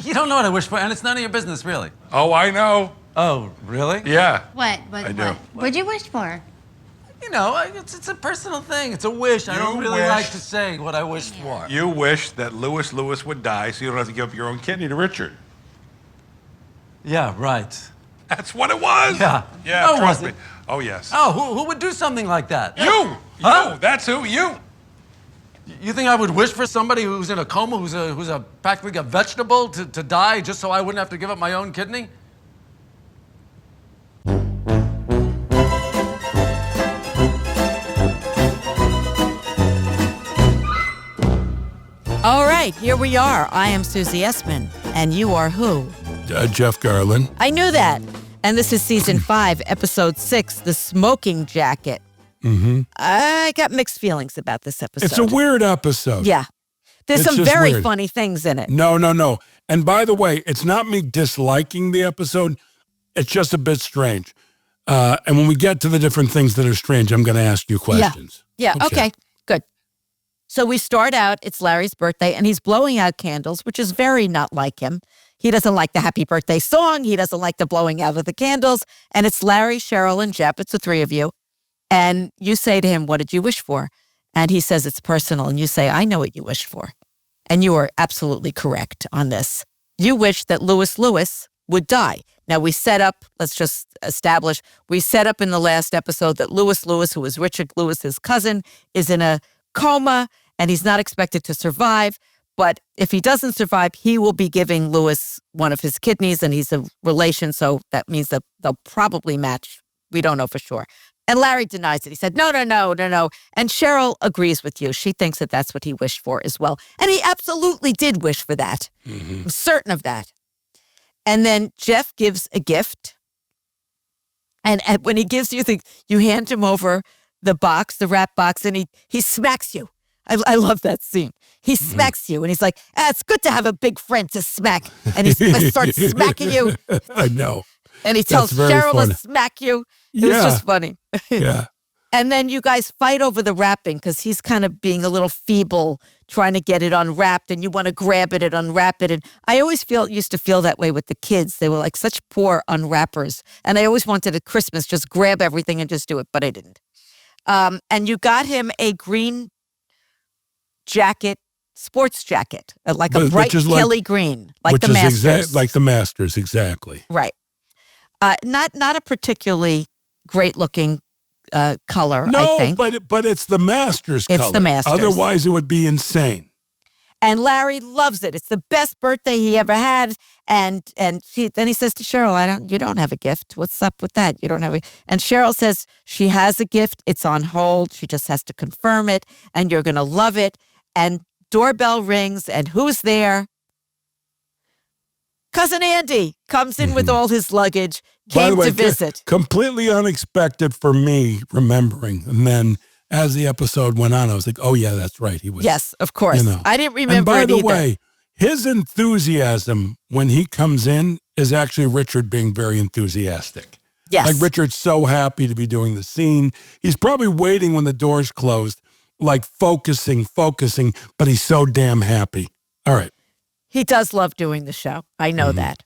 You don't know what I wish for, and it's none of your business, really. Oh, I know. Oh, really? Yeah. What? I do. What'd you wish for? You know, it's a personal thing. It's a wish. I don't really like to say what I wished for. You wish that Lewis would die so you don't have to give up your own kidney to Richard. Yeah, right. That's what it was. Yeah. Yeah, No, it trust wasn't. me. Oh, yes. Oh, who would do something like that? You. Huh? You. That's who. You. You think I would wish for somebody who's in a coma, who's practically a vegetable to die just so I wouldn't have to give up my own kidney? All right, here we are. I am Susie Essman, and you are who? Jeff Garlin. I knew that. And this is season 5, episode 6, The Smoking Jacket. Mm-hmm. I got mixed feelings about this episode. It's a weird episode. Yeah. There's It's some just very weird. funny things in it. No. And by the way, it's not me disliking the episode. It's just a bit strange. And when we get to the different things that are strange, I'm going to ask you questions. Yeah, okay, good. So we start out, it's Larry's birthday, and he's blowing out candles, which is very not like him. He doesn't like the happy birthday song. He doesn't like the blowing out of the candles. And it's Larry, Cheryl, and Jeff. It's the three of you. And you say to him, what did you wish for? And he says, it's personal. And you say, I know what you wished for. And you are absolutely correct on this. You wish that Lewis would die. Now, we set up, let's just establish, we set up in the last episode that Lewis, who is Richard Lewis's cousin, is in a coma, and he's not expected to survive. But if he doesn't survive, he will be giving Lewis one of his kidneys, and he's a relation, so that means that they'll probably match. We don't know for sure. And Larry denies it. He said, no. And Cheryl agrees with you. She thinks that that's what he wished for as well. And he absolutely did wish for that. Mm-hmm. I'm certain of that. And then Jeff gives a gift. And when he gives you you hand him over the box, the wrap box, and he smacks you. I love that scene. He smacks you, and he's like, it's good to have a big friend to smack. And he starts smacking you. I know. And he tells Cheryl to smack you. It was just funny. Yeah. And then you guys fight over the wrapping because he's kind of being a little feeble, trying to get it unwrapped, and you want to grab it and unwrap it. And I always used to feel that way with the kids. They were like such poor unwrappers. And I always wanted at Christmas just grab everything and just do it, but I didn't. And you got him a green jacket, sports jacket, like a bright Kelly green, like the Masters. Like the Masters, exactly. Right. Not a particularly great-looking color, I think. But it's the Masters color. It's the Masters. Otherwise, it would be insane. And Larry loves it. It's the best birthday he ever had. And then he says to Cheryl, you don't have a gift. What's up with that? You don't have And Cheryl says she has a gift. It's on hold. She just has to confirm it. And you're going to love it. And doorbell rings. And who's there? Cousin Andy comes in with all his luggage, came to visit. Completely unexpected for me, remembering. And then as the episode went on, I was like, oh, yeah, that's right. He was. Yes, of course. I didn't remember it either. And by the either. way, his enthusiasm when he comes in is actually Richard being very enthusiastic. Yes. Like Richard's so happy to be doing the scene. He's probably waiting when the door's closed, like focusing, but he's so damn happy. All right. He does love doing the show. I know that.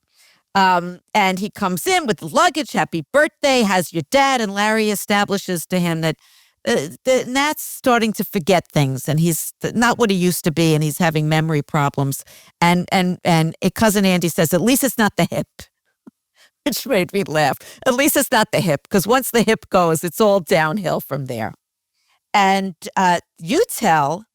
And he comes in with the luggage, happy birthday, has your dad, and Larry establishes to him that Nat's starting to forget things, and he's not what he used to be, and he's having memory problems. And cousin Andy says, at least it's not the hip, which made me laugh. At least it's not the hip, because once the hip goes, it's all downhill from there. And you tell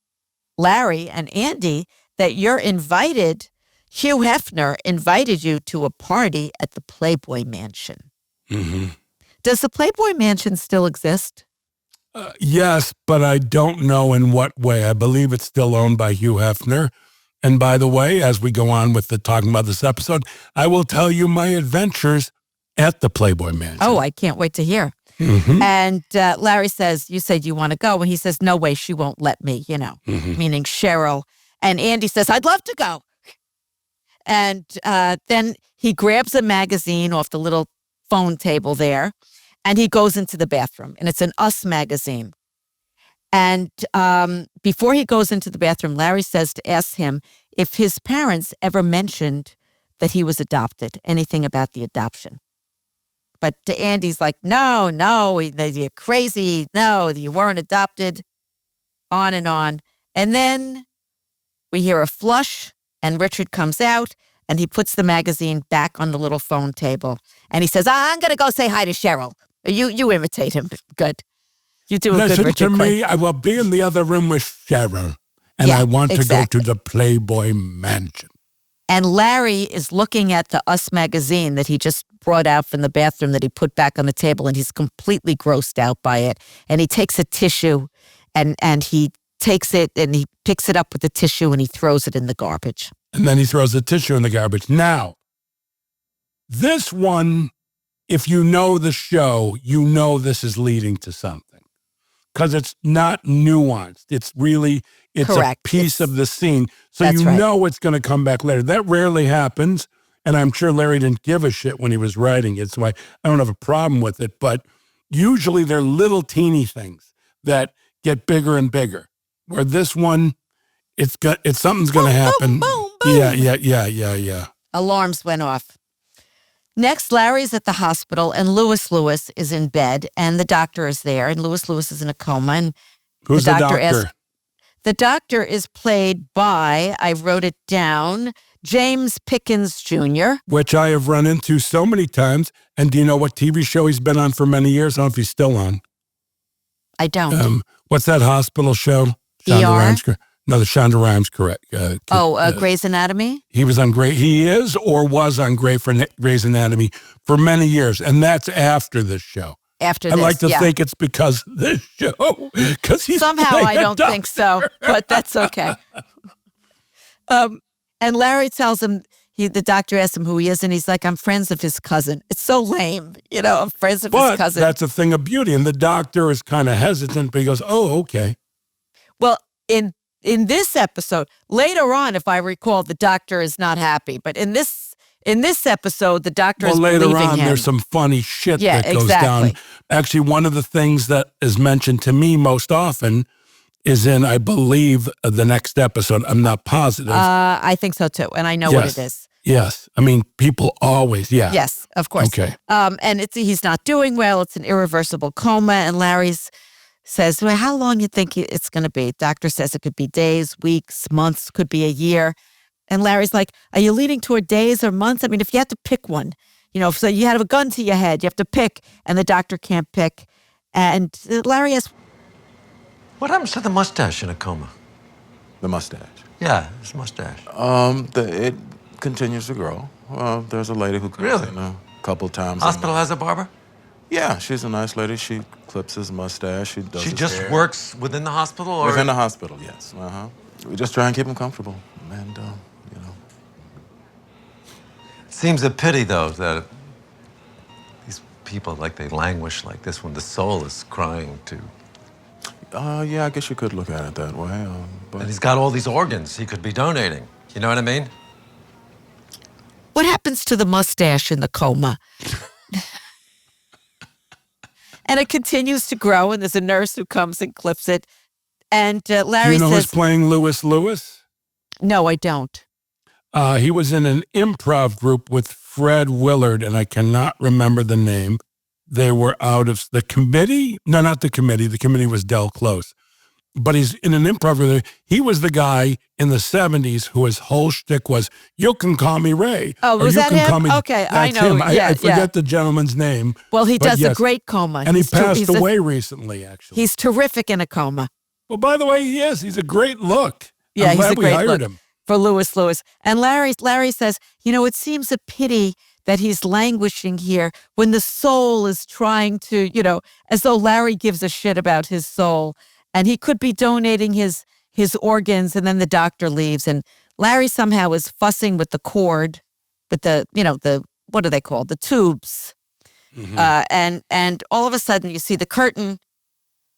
Larry and Andy that you're invited. Hugh Hefner invited you to a party at the Playboy Mansion. Mm-hmm. Does the Playboy Mansion still exist? Yes, but I don't know in what way. I believe it's still owned by Hugh Hefner. And by the way, as we go on with talking about this episode, I will tell you my adventures at the Playboy Mansion. Oh, I can't wait to hear. Mm-hmm. And Larry says, you said you want to go. And he says, no way, she won't let me, meaning Cheryl. And Andy says, I'd love to go. And then he grabs a magazine off the little phone table there, and he goes into the bathroom. And it's an Us magazine. And before he goes into the bathroom, Larry says to ask him if his parents ever mentioned that he was adopted, anything about the adoption. But to Andy's like, no, you're crazy. No, you weren't adopted. On and on. And then we hear a flush, and Richard comes out, and he puts the magazine back on the little phone table. And he says, I'm going to go say hi to Cheryl. You imitate him. Good. You do a Listen good Richard to Clay. me. I will be in the other room with Cheryl, and Yeah, I want exactly. to go to the Playboy Mansion. And Larry is looking at the Us magazine that he just brought out from the bathroom that he put back on the table, and he's completely grossed out by it. And he takes a tissue, and he takes it, and he picks it up with the tissue, and he throws it in the garbage. And then he throws the tissue in the garbage. Now, this one, if you know the show, you know this is leading to something. Because it's not nuanced. It's Correct. a piece of the scene. So That's you right. know it's going to come back later. That rarely happens. And I'm sure Larry didn't give a shit when he was writing it. So I don't have a problem with it. But usually they're little teeny things that get bigger and bigger. Where this one, something's going to happen. boom, boom. Yeah. Alarms went off. Next, Larry's at the hospital, and Lewis is in bed, and the doctor is there, and Lewis is in a coma. And Who's the doctor? asks, the doctor is played by, I wrote it down, James Pickens Jr. Which I have run into so many times. And do you know what TV show he's been on for many years? I don't know if he's still on. I don't. What's that hospital show? ER? Rhimes, no, the Shonda Rhimes, correct. Grey's Anatomy? He was on He is or was on Grey's Anatomy for many years. And that's after this show. After I this, like to yeah. think it's because of this show. Because he's Somehow playing I a don't think so, but that's okay. And Larry tells him, the doctor asks him who he is, and he's like, I'm friends of his cousin. It's so lame. I'm friends of his cousin. That's a thing of beauty. And the doctor is kind of hesitant, but he goes, oh, okay. Well, in this episode, later on, if I recall, the doctor is not happy. But in this episode, the doctor is later believing on, him. there's some funny shit Yeah, that goes exactly. down. Actually, one of the things that is mentioned to me most often is in, I believe, the next episode. I'm not positive. I think so too, and I know what it is. Yes. I mean, people always, yeah. Yes, of course. Okay. And he's not doing well. It's an irreversible coma, and Larry's says, well, how long you think it's going to be? Doctor says it could be days, weeks, months, could be a year. And Larry's like, are you leaning toward days or months? I mean, if you had to pick one, so you have a gun to your head, you have to pick, and the doctor can't pick. And Larry asks, What happens to the mustache in a coma? The mustache. Yeah, his mustache. It continues to grow. There's a lady who comes Really? in a couple times. Hospital has a barber? Yeah, she's a nice lady. She clips his mustache. She does She his just hair. works within the hospital? Or Within the hospital, yes. We just try and keep him comfortable. And, Seems a pity, though, that these people, they languish like this when the soul is crying too. Yeah, I guess you could look at it that way. But And he's got all these organs he could be donating. You know what I mean? what happens to the mustache in the coma? And it continues to grow, and there's a nurse who comes and clips it. And Larry You know who's says, playing Lewis? no, I don't. He was in an improv group with Fred Willard, and I cannot remember the name. They were out of the committee. No, not the committee. The committee was Del Close. But he's in an improv group. He was the guy in the 70s who his whole shtick was, you can call me Ray. Oh, or was you that can him? call me. Okay, I That's know. him. Yeah, I forget yeah. the gentleman's name. Well, he but does yes. a great coma. And he He's passed away recently, actually. He's terrific in a coma. Well, by the way, he is. He's a great look. Yeah, I'm he's glad a great we hired look him. for Lewis. And Larry says, it seems a pity that he's languishing here when the soul is trying to, as though Larry gives a shit about his soul. And he could be donating his organs, and then the doctor leaves. And Larry somehow is fussing with the cord, with the what are they called? The tubes. Mm-hmm. And all of a sudden you see the curtain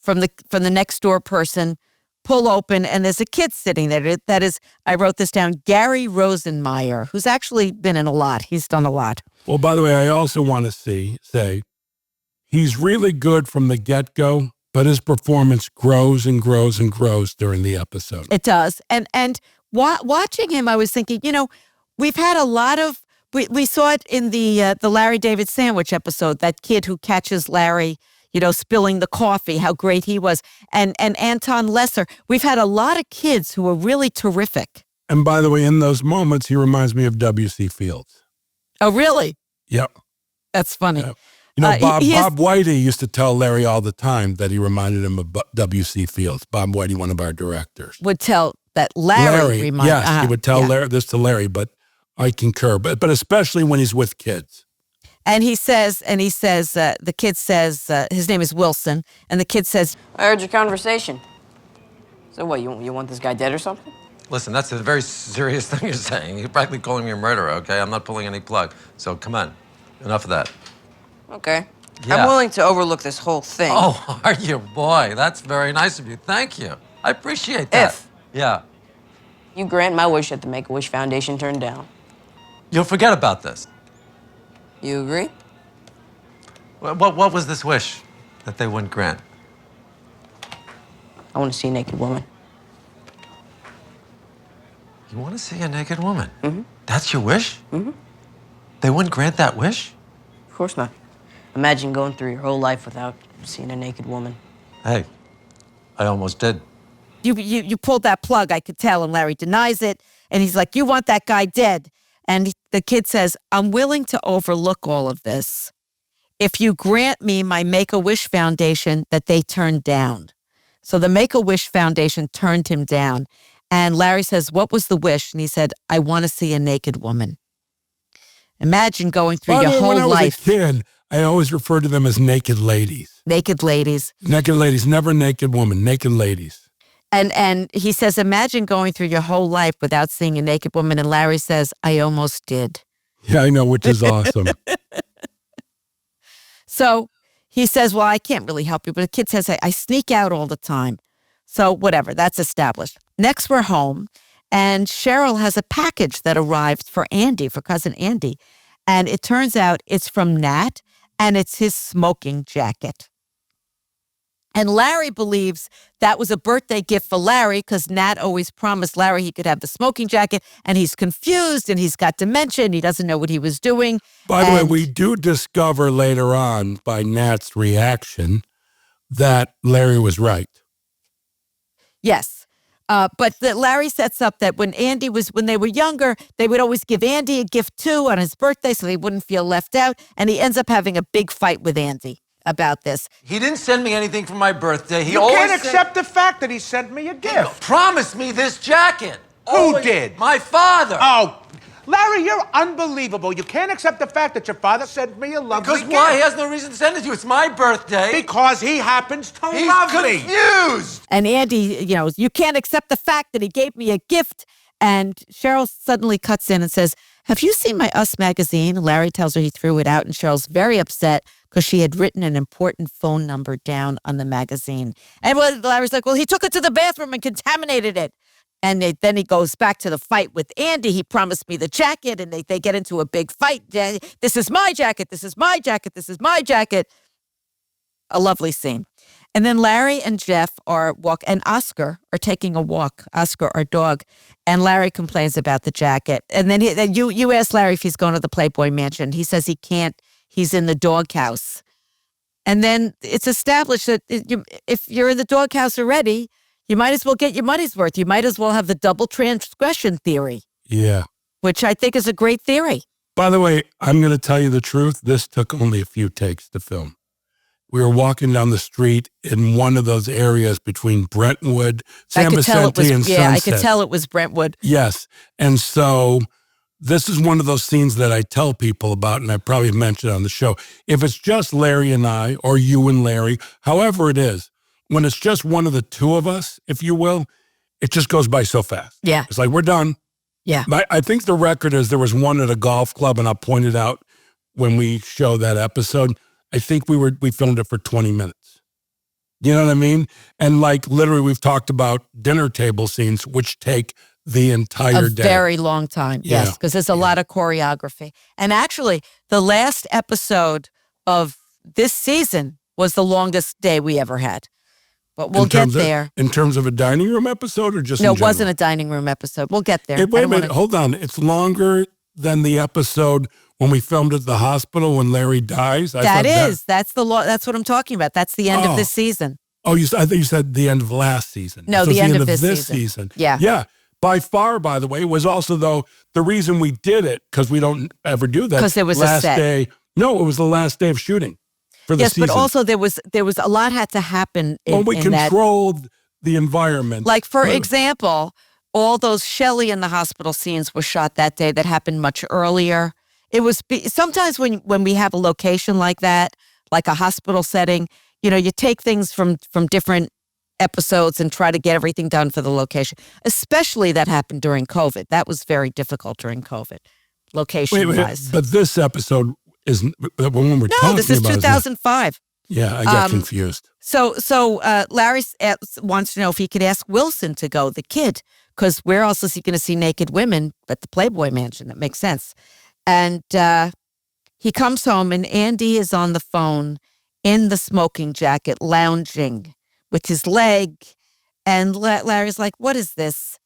from the next door person pull open, and there's a kid sitting there. That is, I wrote this down, Gary Rosenmeyer, who's actually been in a lot. He's done a lot. Well, by the way, I also want to say he's really good from the get-go, but his performance grows and grows and grows during the episode. It does. And watching him, I was thinking, we've had a lot of We saw it in the Larry David Sandwich episode, that kid who catches Larry, spilling the coffee, how great he was. And Anton Lesser. We've had a lot of kids who are really terrific. And by the way, in those moments, he reminds me of W.C. Fields. Oh, really? Yep. That's funny. Yep. Bob Whitey used to tell Larry all the time that he reminded him of W.C. Fields. Bob Whitey, one of our directors. Would tell that Larry reminded. Yes, he would tell Larry this to Larry, but I concur. But especially when he's with kids. And he says, the kid says, his name is Wilson, and the kid says, I heard your conversation. So what, you want this guy dead or something? Listen, that's a very serious thing you're saying. You're practically calling me a murderer, okay? I'm not pulling any plug. So come on, enough of that. Okay. Yeah. I'm willing to overlook this whole thing. Oh, are you? Boy, that's very nice of you. Thank you. I appreciate that. If Yeah. you grant my wish that the Make-A-Wish Foundation turned down. You'll forget about this. You agree? What was this wish that they wouldn't grant? I want to see a naked woman. You want to see a naked woman? Mm-hmm. That's your wish? Mm-hmm. They wouldn't grant that wish? Of course not. Imagine going through your whole life without seeing a naked woman. Hey, I almost did. You pulled that plug, I could tell, and Larry denies it. And he's like, you want that guy dead. And the kid says, I'm willing to overlook all of this if you grant me my Make-A-Wish Foundation that they turned down. So the Make-A-Wish Foundation turned him down. And Larry says, what was the wish? And he said, I want to see a naked woman. Imagine going through your whole when I was life. a kid, I always referred to them as naked ladies. Naked ladies. Naked ladies, never naked woman, naked ladies. And he says, imagine going through your whole life without seeing a naked woman. And Larry says, I almost did. Yeah, I know, which is awesome. So he says, well, I can't really help you. But the kid says, I sneak out all the time. So whatever, that's established. Next, we're home. And Cheryl has a package that arrived for Andy, for cousin Andy. And it turns out it's from Nat, and it's his smoking jacket. And Larry believes that was a birthday gift for Larry because Nat always promised Larry he could have the smoking jacket, and he's confused and he's got dementia and he doesn't know what he was doing. By the way, we do discover later on by Nat's reaction that Larry was right. Yes. But Larry sets up that when they were younger, they would always give Andy a gift too on his birthday so they wouldn't feel left out. And he ends up having a big fight with Andy about this. He didn't send me anything for my birthday. You can't accept the fact that he sent me a gift. Promised me this jacket. Who did? My father. Oh, Larry, you're unbelievable. You can't accept the fact that your father sent me a lovely gift. Because why? He has no reason to send it to you. It's my birthday. Because he happens to He's love me. confused. And Andy, you can't accept the fact that he gave me a gift. And Cheryl suddenly cuts in and says, have you seen my Us magazine? Larry tells her he threw it out, and Cheryl's very upset because she had written an important phone number down on the magazine. And Larry's like, well, he took it to the bathroom and contaminated it. And then he goes back to the fight with Andy. He promised me the jacket, and they get into a big fight. This is my jacket. This is my jacket. This is my jacket. A lovely scene. And then Larry and Jeff and Oscar are taking a walk. Oscar, our dog. And Larry complains about the jacket. And then you ask Larry if he's going to the Playboy Mansion. He says he can't. He's in the doghouse. And then it's established that if you're in the doghouse already, you might as well get your money's worth. You might as well have the double transgression theory. Yeah. Which I think is a great theory. By the way, I'm going to tell you the truth. This took only a few takes to film. We were walking down the street in one of those areas between Brentwood, San Vicente, and Sunset. Yeah, I could tell it was Brentwood. Yes. And so this is one of those scenes that I tell people about, and I probably mentioned on the show. If it's just Larry and I, or you and Larry, however it is, when it's just one of the two of us, if you will, it just goes by so fast. Yeah. It's like, we're done. Yeah. I think the record is there was one at a golf club, and I'll point it out when we show that episode. I think we filmed it for 20 minutes. You know what I mean? And like literally we've talked about dinner table scenes, which take the entire day. A very long time, yes, because there's a lot of choreography. And actually, the last episode of this season was the longest day we ever had. But we'll get there. In terms of a dining room episode or just No, in it wasn't a dining room episode. We'll get there. Wait a minute, hold on. It's longer than the episode when we filmed at the hospital when Larry dies? That's what I'm talking about. That's the end of this season. Oh, I thought you said the end of last season. No, so the end of this this season. Yeah. Yeah. By far, by the way, was also, though, the reason we did it, because we don't ever do that. Because there was last a set. day. No, it was the last day of shooting for the season. Yes, but also there was a lot had to happen in, we in controlled the environment. Like, for example, all those Shelley in the hospital scenes were shot that day that happened much earlier. It was sometimes when we have a location like that, like a hospital setting, you take things from different episodes and try to get everything done for the location. Especially that happened during COVID. That was very difficult during COVID, location-wise. But this episode is the one we're talking about. No, this is 2005. Yeah, I got confused. So Larry wants to know if he could ask Wilson to go, the kid, because where else is he going to see naked women but the Playboy Mansion? That makes sense. And he comes home, and Andy is on the phone in the smoking jacket, lounging with his leg. And Larry's like, what is this?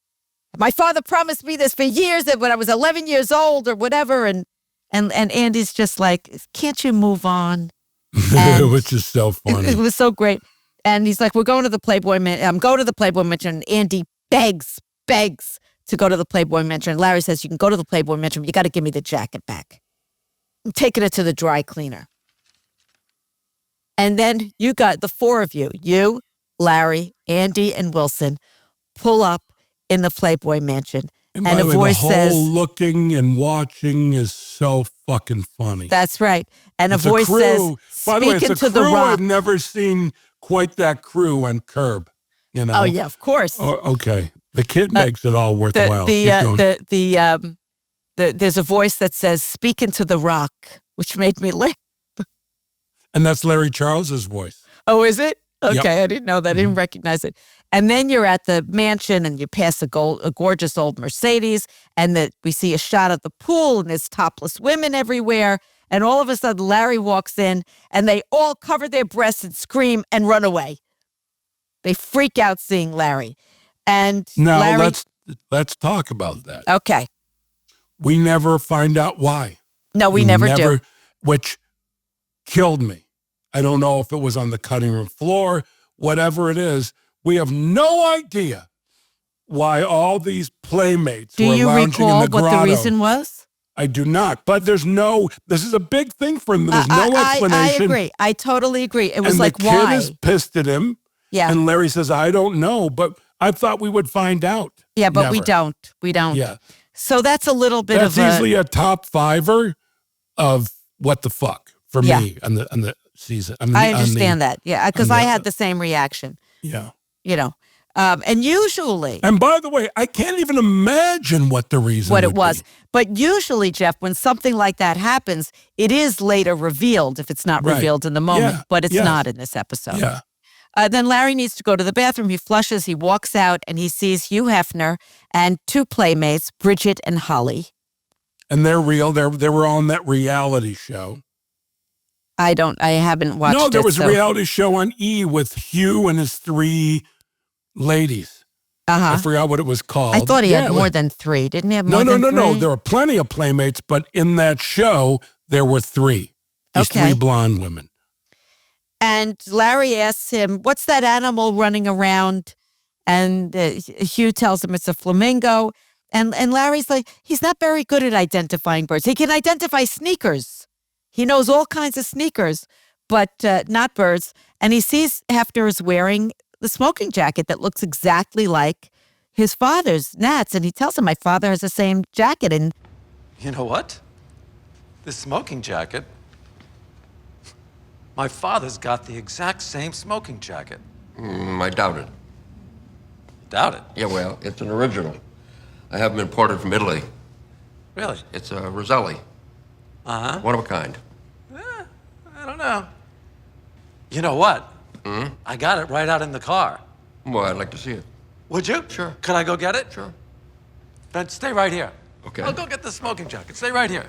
My father promised me this for years, that when I was 11 years old or whatever. And Andy's just like, can't you move on? Which is so funny. It was so great. And he's like, we're going to the Playboy Mansion. I'm going to the Playboy Mansion. And Andy begs to go to the Playboy Mansion. And Larry says, you can go to the Playboy Mansion, but you got to give me the jacket back. I'm taking it to the dry cleaner. And then you got the four of you, Larry, Andy, and Wilson, pull up in the Playboy Mansion. And by the way, voice the whole says, looking and watching is so fucking funny. That's right. And It's a voice says, by the way, it's speaking a to the crew rock. I've never seen quite that crew on Curb. Oh, yeah, of course. Okay. The kid makes it all worthwhile. There's a voice that says, speaking to the rock, which made me laugh. And that's Larry Charles's voice. Oh, is it? Okay, Yep. I didn't know that. I didn't recognize it. And then you're at the mansion and you pass a gorgeous old Mercedes, and we see a shot of the pool, and there's topless women everywhere. And all of a sudden, Larry walks in, and they all cover their breasts and scream and run away. They freak out seeing Larry. And Now, Larry, let's talk about that. okay. We never find out why. No, we never do. Which killed me. I don't know if it was on the cutting room floor, whatever it is. We have no idea why all these playmates were lounging in the grotto. Do you recall what the reason was? I do not. But this is a big thing for him. There's no explanation. I agree. I totally agree. It was and like, the why? kid is pissed at him. Yeah. And Larry says, I don't know, but I thought we would find out. Yeah, but we Never. don't. We don't. Yeah. So that's a little bit That's of easily a top fiver of what the fuck for me on the season. I understand that. Yeah, because I had the same reaction. Yeah. And usually. And by the way, I can't even imagine what the reason What it would was. be. But usually, Jeff, when something like that happens, it is later revealed if it's not Right. revealed in the moment. Yeah. But it's Yes. not in this episode. Yeah. Then Larry needs to go to the bathroom. He flushes, he walks out, and he sees Hugh Hefner and two playmates, Bridget and Holly. And they're real. They were on that reality show. I haven't watched it. No, there was a reality show on E! With Hugh and his three ladies. I forgot what it was called. I thought he had more than three. Didn't he have more than three? No. There were plenty of playmates, but in that show, there were three. These three blonde women. And Larry asks him, what's that animal running around? And Hugh tells him it's a flamingo. And Larry's like, he's not very good at identifying birds. He can identify sneakers. He knows all kinds of sneakers, but not birds. And he sees Hefner is wearing the smoking jacket that looks exactly like his father's, Nat's. And he tells him, my father has the same jacket. And You know what? This smoking jacket, my father's got the exact same smoking jacket. I doubt it. Doubt it. Yeah, well, it's an original. I have them imported from Italy. Really? It's a Roselli. Uh-huh. One of a kind. I don't know. You know what? I got it right out in the car. Well, I'd like to see it. Would you? Sure. Could I go get it? Sure. Then stay right here. Okay. I'll go get the smoking jacket. Stay right here.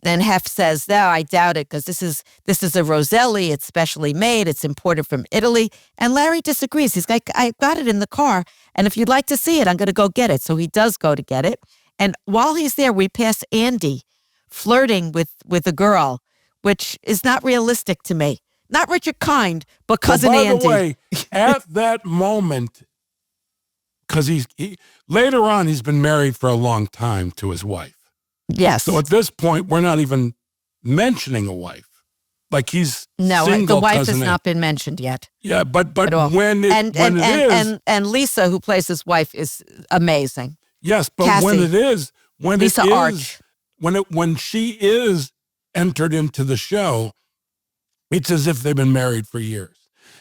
then Hef says, no, I doubt it because this is a Roselli. It's specially made. It's imported from Italy. And Larry disagrees. He's like, I got it in the car. And if you'd like to see it, I'm going to go get it. So he does go to get it. And while he's there, we pass Andy flirting with a girl, which is not realistic to me. Not Richard Kind, but cousin By Andy. the way, at that moment, because he later on, he's been married for a long time to his wife. Yes. So at this point, we're not even mentioning a wife. Like he's single. The wife has cousin not been mentioned yet. Yeah, but at all. when it is, and Lisa, who plays his wife, is amazing. yes, but Cassie. when Arch. when she is entered into the show, it's as if they've been married for years.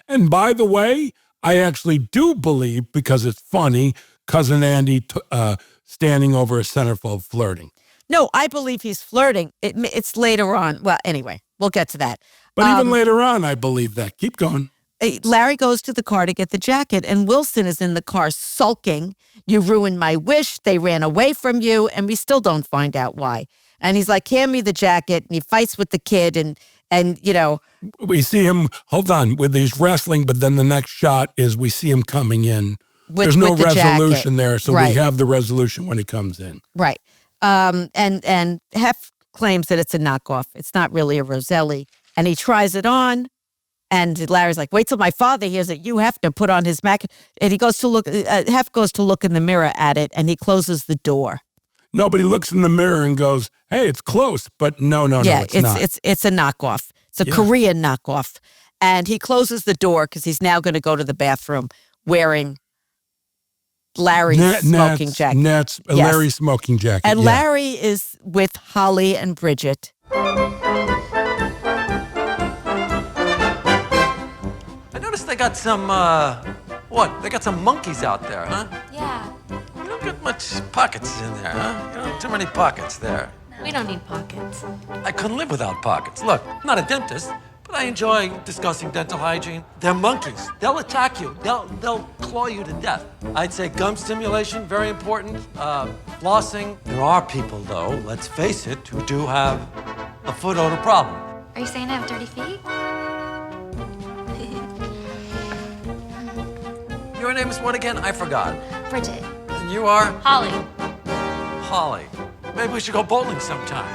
And by the way, I actually do believe, because it's funny, cousin Andy standing over a centerfold flirting. No, I believe he's flirting. It's later on. Well, anyway, we'll get to that. But even later on, I believe that. Keep going. Larry goes to the car to get the jacket, and Wilson is in the car sulking. You ruined my wish. They ran away from you, and we still don't find out why. And he's like, hand me the jacket, and he fights with the kid, and you know. We see him, hold on, with his wrestling, but then the next shot is we see him coming in. There's no with the resolution jacket. there, so Right. we have the resolution when he comes in. Right. And Hef claims that it's a knockoff. It's not really a Roselli. And he tries it on. And Larry's like, wait till my father hears it. You have to put on his mac. And he goes to look, Hef goes to look in the mirror at it, and he closes the door. No, but he looks in the mirror and goes, hey, it's close. But no, it's not. It's a knockoff. It's a Korean knockoff. And he closes the door because he's now going to go to the bathroom wearing Larry's smoking jacket. Larry's smoking jacket. And Larry is with Holly and Bridget. I noticed they got some, They got some monkeys out there, huh? Yeah, You don't get much pockets in there, huh? You don't too many pockets there. we don't need pockets. I couldn't live without pockets. Look, I'm not a dentist, but I enjoy discussing dental hygiene. They're monkeys. They'll attack you. They'll claw you to death. I'd say gum stimulation, very important. Flossing. There are people, though, let's face it, who do have a foot odor problem. Are you saying I have dirty feet? Your name is what again? I forgot. Bridget. And you are? Holly. Holly. Maybe we should go bowling sometime.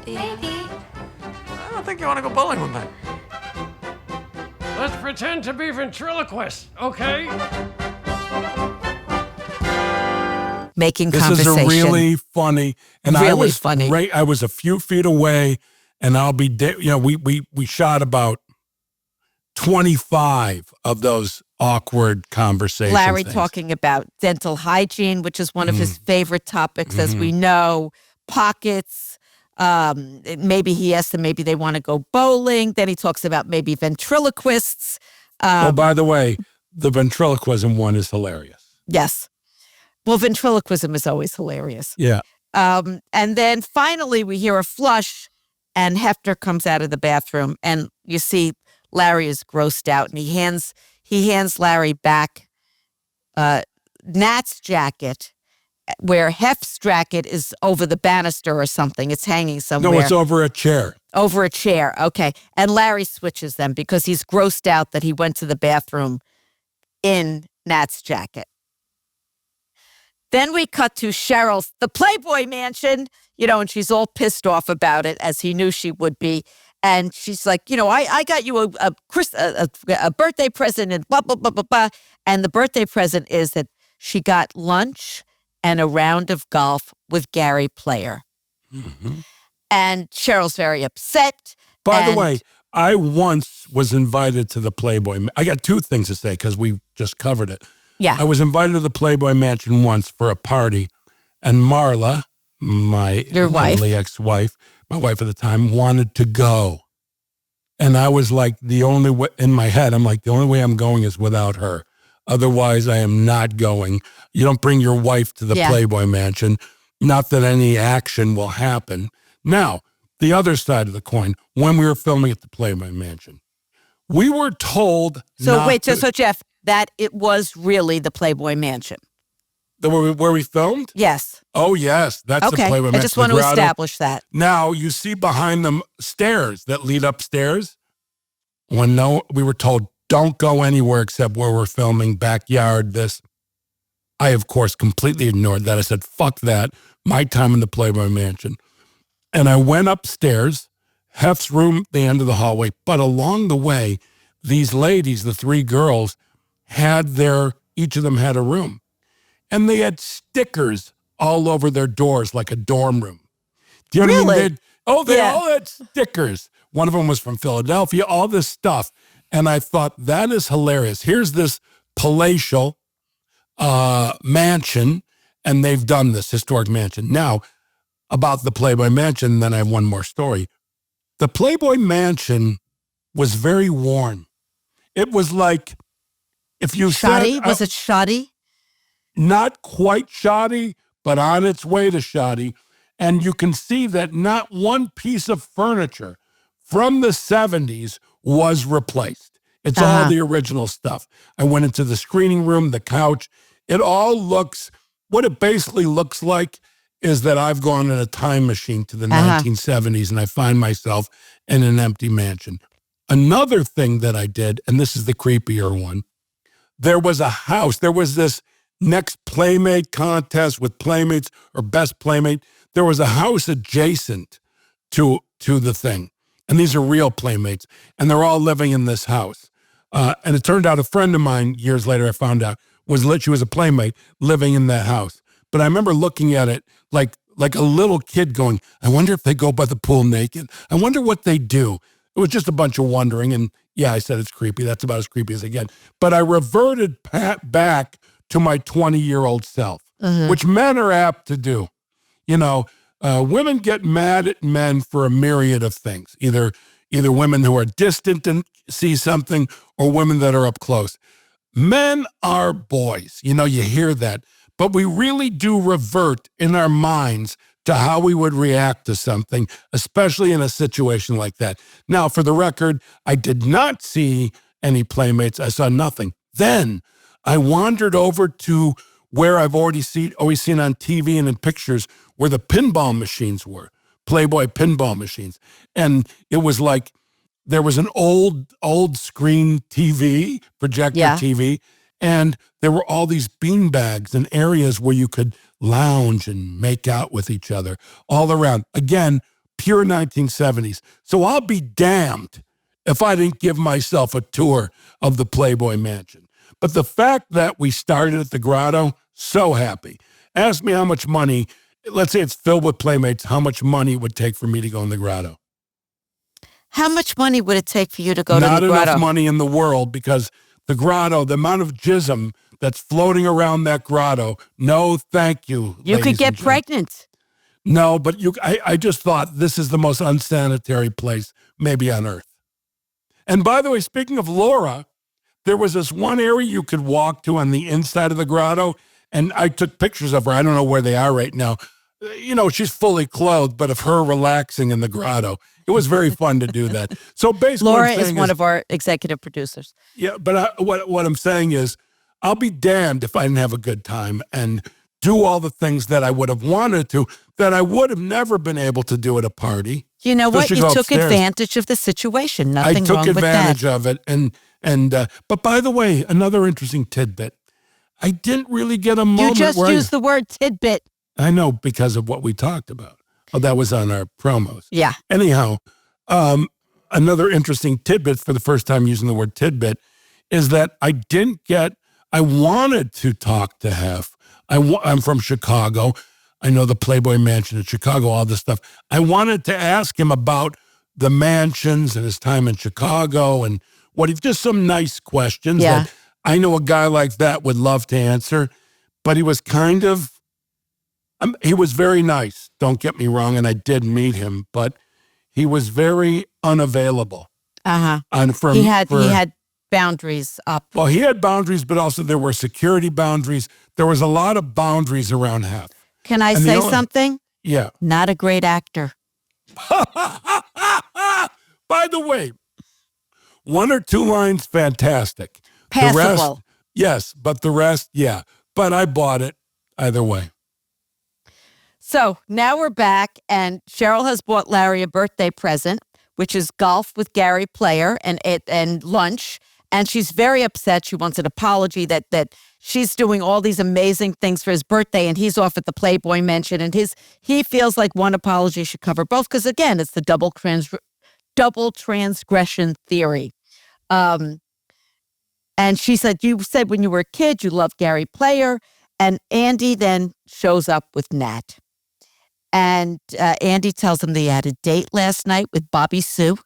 Maybe. I don't think you want to go bowling with me. Let's pretend to be ventriloquists, okay? Making This conversation. is a really funny, and Really I was funny. I was a few feet away, and I'll be, we shot about 25 of those awkward conversations. Larry things. talking about dental hygiene, which is one of his favorite topics, as we know. Pockets. Maybe he asked them, maybe they want to go bowling. Then he talks about maybe ventriloquists. Oh, by the way, the ventriloquism one is hilarious. Yes. Well, ventriloquism is always hilarious. Yeah. And then finally we hear a flush, and Hefner comes out of the bathroom, and you see Larry is grossed out, and he hands Larry back Nat's jacket, where Hef's jacket is over the banister or something. It's hanging somewhere. No, it's over a chair. Over a chair, okay. And Larry switches them because he's grossed out that he went to the bathroom in Nat's jacket. Then we cut to Cheryl's, the Playboy Mansion, and she's all pissed off about it, as he knew she would be. And she's like, I got you a birthday present and blah, blah, blah, blah, blah. And the birthday present is that she got lunch and a round of golf with Gary Player. Mm-hmm. And Cheryl's very upset. By the way, I once was invited to the Playboy. I got two things to say because we just covered it. Yeah. I was invited to the Playboy Mansion once for a party, and Marla, Your wife. lovely ex-wife, my wife at the time, wanted to go. And I was like, the only way, in my head, I'm like, the only way I'm going is without her. Otherwise, I am not going. You don't bring your wife to the Playboy Mansion. Not that any action will happen. Now, the other side of the coin, when we were filming at the Playboy Mansion, we were told So Jeff, that it was really the Playboy Mansion. Where we filmed? Yes. Oh, yes. That's the Playboy Mansion. I just want to establish that. Now, you see behind them stairs that lead upstairs. We were told, don't go anywhere except where we're filming, backyard, this. I, of course, completely ignored that. I said, fuck that. My time in the Playboy Mansion. And I went upstairs, Hef's room at the end of the hallway. But along the way, these ladies, the 3 girls, each of them had a room. And they had stickers all over their doors like a dorm room. Do you know what I mean? They all had stickers. One of them was from Philadelphia, all this stuff. And I thought, that is hilarious. Here's this palatial mansion, and they've done this historic mansion. Now, about the Playboy Mansion, then I have one more story. The Playboy Mansion was very worn. It was like, if you Shoddy? said... Was it shoddy? Not quite shoddy, but on its way to shoddy. And you can see that not one piece of furniture from the 70s was replaced. It's all the original stuff. I went into the screening room, the couch. It all looks, what it basically looks like is that I've gone in a time machine to the 1970s and I find myself in an empty mansion. Another thing that I did, and this is the creepier one, there was a house. There was this next Playmate contest with Playmates or Best Playmate. There was a house adjacent to the thing. And these are real Playmates. And they're all living in this house. And it turned out a friend of mine, years later, I found out, she was a Playmate living in that house. But I remember looking at it like a little kid going, I wonder if they go by the pool naked. I wonder what they do. It was just a bunch of wondering. And yeah, I said it's creepy. That's about as creepy as I get. But I reverted back to my 20-year-old self, which men are apt to do. You know, women get mad at men for a myriad of things, either women who are distant and see something or women that are up close. Men are boys. You know, you hear that. But we really do revert in our minds to how we would react to something, especially in a situation like that. Now, for the record, I did not see any Playmates. I saw nothing. Then I wandered over to where I've always seen on TV and in pictures where the pinball machines were, Playboy pinball machines. And it was like there was an old screen TV, projector TV, and there were all these beanbags and areas where you could lounge and make out with each other all around. Again, pure 1970s. So I'll be damned if I didn't give myself a tour of the Playboy Mansion. But the fact that we started at the Grotto, so happy. Ask me how much money, let's say it's filled with Playmates, how much money it would take for me to go in the Grotto. How much money would it take for you to go to the Grotto? Not enough money in the world, because the Grotto, the amount of jism that's floating around that Grotto, no thank you. You could get pregnant. No, but I just thought this is the most unsanitary place maybe on earth. And by the way, speaking of Laura, there was this one area you could walk to on the inside of the Grotto, and I took pictures of her. I don't know where they are right now. You know, she's fully clothed, but of her relaxing in the Grotto. It was very fun to do that. So basically, Laura is one of our executive producers. Yeah, but what I'm saying is, I'll be damned if I didn't have a good time and do all the things that I would have wanted to, that I would have never been able to do at a party. You know what? You took advantage of the situation. Nothing wrong with that. I took advantage of it. But by the way, another interesting tidbit. I didn't really get a moment. You just used the word tidbit. I know, because of what we talked about. Oh, that was on our promos. Yeah. Anyhow, another interesting tidbit, for the first time using the word tidbit, is that I wanted to talk to Hef. I'm from Chicago. I know the Playboy Mansion in Chicago, all this stuff. I wanted to ask him about the mansions and his time in Chicago and just some nice questions that I know a guy like that would love to answer. But he was he was very nice, don't get me wrong, and I did meet him, but he was very unavailable. He had boundaries up. Well, he had boundaries, but also there were security boundaries. There was a lot of boundaries around Hef. Can I say something? Yeah. Not a great actor. By the way, 1 or 2 lines, fantastic. Passable. The rest, yes, but the rest, yeah. But I bought it either way. So now we're back, and Cheryl has bought Larry a birthday present, which is golf with Gary Player and lunch. And she's very upset. She wants an apology that she's doing all these amazing things for his birthday, and he's off at the Playboy Mansion, and he feels like one apology should cover both, because again, it's the double transgression theory. And she said, you said when you were a kid you loved Gary Player, and Andy then shows up with Nat. And Andy tells him they had a date last night with Bobby Sue,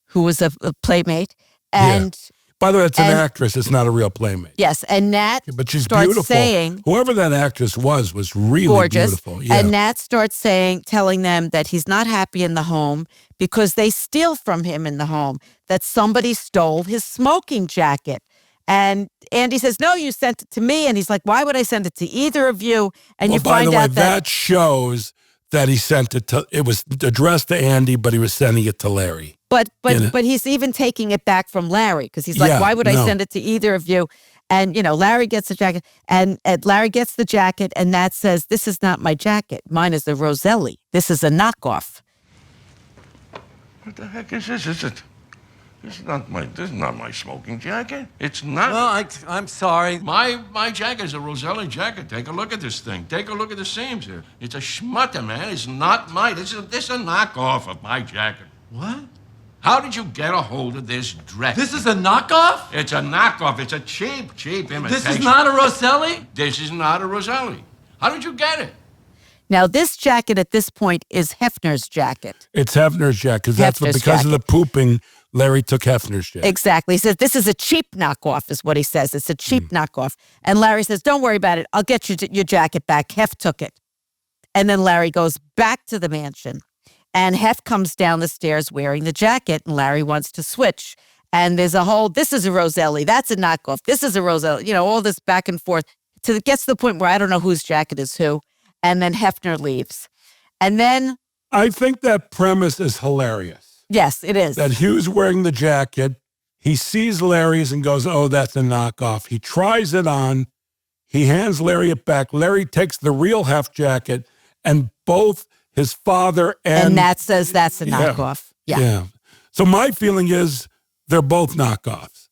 who was a playmate. And by the way, it's an actress. It's not a real playmate. Yes, and Nat but she's starts beautiful. saying, whoever that actress was really gorgeous. Beautiful. Yeah. And Nat starts telling them that he's not happy in the home because they steal from him in the home, that somebody stole his smoking jacket. And Andy says, no, you sent it to me. And he's like, why would I send it to either of you? And you find out that shows that he sent it to, it was addressed to Andy, but he was sending it to Larry. But he's even taking it back from Larry, because he's like, why would I send it to either of you? And, Larry gets the jacket, and Larry gets the jacket, and Nat says, this is not my jacket. Mine is a Roselli. This is a knockoff. What the heck is this? This is not my smoking jacket. It's not. Well, I'm sorry. My jacket is a Roselli jacket. Take a look at this thing. Take a look at the seams here. It's a schmutter, man. It's not mine. This is a knockoff of my jacket. What? How did you get a hold of this dress? This is a knockoff? It's a knockoff. It's a cheap imitation. This is not a Roselli? This is not a Roselli. How did you get it? Now, this jacket at this point is Hefner's jacket. It's Hefner's jacket, because of the pooping, Larry took Hefner's jacket. Exactly. He says, this is a cheap knockoff, is what he says. It's a cheap knockoff. And Larry says, don't worry about it. I'll get you your jacket back. Hef took it. And then Larry goes back to the mansion. And Hef comes down the stairs wearing the jacket, and Larry wants to switch. And there's a whole, this is a Roselli, that's a knockoff, this is a Roselli, all this back and forth. Till it gets to the point where I don't know whose jacket is who. And then Hefner leaves. And then... I think that premise is hilarious. Yes, it is. That Hugh's wearing the jacket. He sees Larry's and goes, oh, that's a knockoff. He tries it on. He hands Larry it back. Larry takes the real Hef jacket, and both his father and Nat says that's a knockoff. Yeah. So my feeling is they're both knockoffs.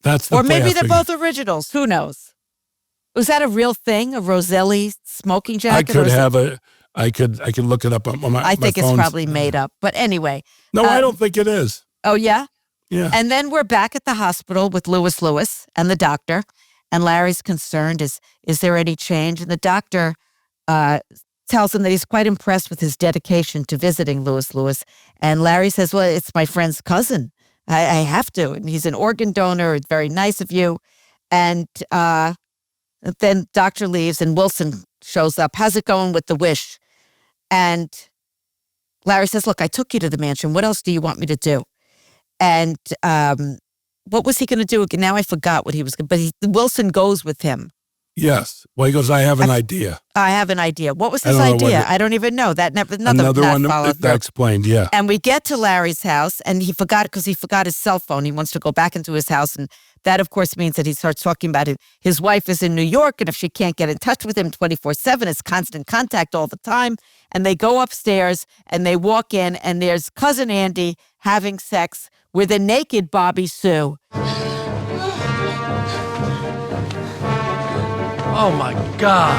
That's the Or maybe they're thing. both originals. Who knows? Was that a real thing? A Roselli smoking jacket? I could look it up on my I think my it's phone's- probably made up. But anyway. No, I don't think it is. Oh, yeah? Yeah. And then we're back at the hospital with Lewis and the doctor. And Larry's concerned, is there any change? And the doctor tells him that he's quite impressed with his dedication to visiting Lewis. And Larry says, well, it's my friend's cousin. I have to. And he's an organ donor. It's very nice of you. And then doctor leaves and Wilson shows up. How's it going with the wish? And Larry says, look, I took you to the mansion. What else do you want me to do? And what was he going to do again? Now I forgot what he was going to do. But Wilson goes with him. Yes. Well, he goes, I have an idea. I have an idea. What was his I don't know idea? I don't even know. That never, Another one followed through. that explained, yeah. And we get to Larry's house, and he forgot because he forgot his cell phone. He wants to go back into his house, and that, of course, means that he starts talking about it. His wife is in New York, and if she can't get in touch with him 24/7, it's constant contact all the time. And they go upstairs, and they walk in, and there's Cousin Andy having sex with a naked Bobby Sue. Oh, my God.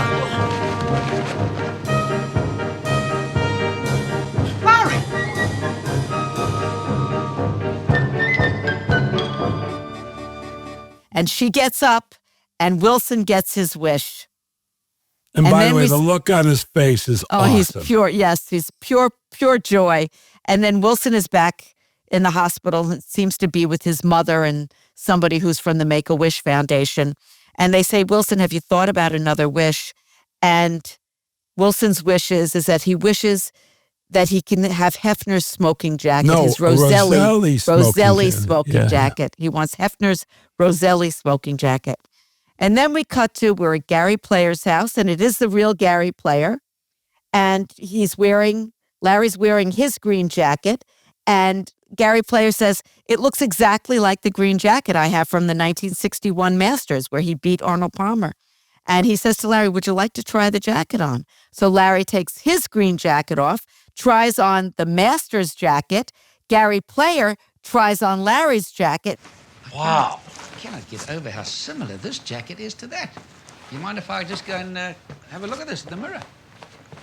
Larry! And she gets up, and Wilson gets his wish. And by the then way, we the look on his face is awesome. He's pure. Yes, he's pure joy. And then Wilson is back in the hospital. It seems to be with his mother and somebody who's from the Make-A-Wish Foundation. And they say, Wilson, have you thought about another wish? And Wilson's wish is that he wishes that he can have Hefner's smoking jacket, his Roselli smoking jacket. He wants Hefner's Roselli smoking jacket. And then we cut to, we're at Gary Player's house, and it is the real Gary Player. And Larry's wearing his green jacket. And Gary Player says, it looks exactly like the green jacket I have from the 1961 Masters where he beat Arnold Palmer. And he says to Larry, would you like to try the jacket on? So Larry takes his green jacket off, tries on the Masters jacket. Gary Player tries on Larry's jacket. Wow. cannot get over how similar this jacket is to that. You mind if I just go and have a look at this in the mirror?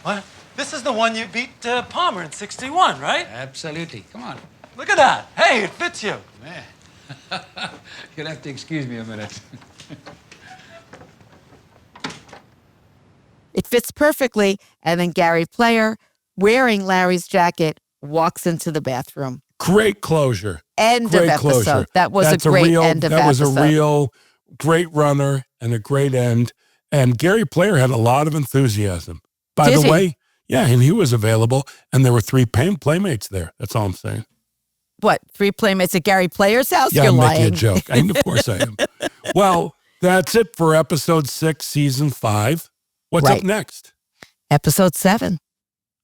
What? This is the one you beat Palmer in 61, right? Absolutely. Come on. Look at that. Hey, it fits you. Man. You'll have to excuse me a minute. It fits perfectly. And then Gary Player, wearing Larry's jacket, walks into the bathroom. Great closure. End great of episode. Closure. That was That's a great real, end of that episode. That was a real great runner and a great end. And Gary Player had a lot of enthusiasm. By Did the he? way, yeah, and he was available, and there were 3 playmates there. That's all I'm saying. What, 3 playmates at Gary Player's house? Yeah, You're I'm lying. making a joke. Of course I am. Well, that's it for episode 6, season 5. What's up next? Episode 7.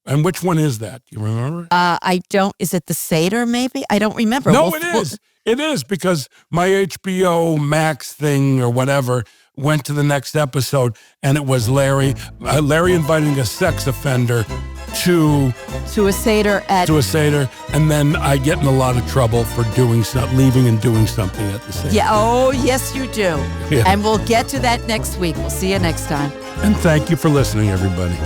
And which one is that? Do you remember? I don't, is it the Seder maybe? I don't remember. No, it is. It is because my HBO Max thing or whatever went to the next episode, and it was Larry inviting a sex offender to a Seder and then I get in a lot of trouble for leaving and doing something at the Seder. Yeah, oh, yes, you do. Yeah. And we'll get to that next week. We'll see you next time. And thank you for listening, everybody.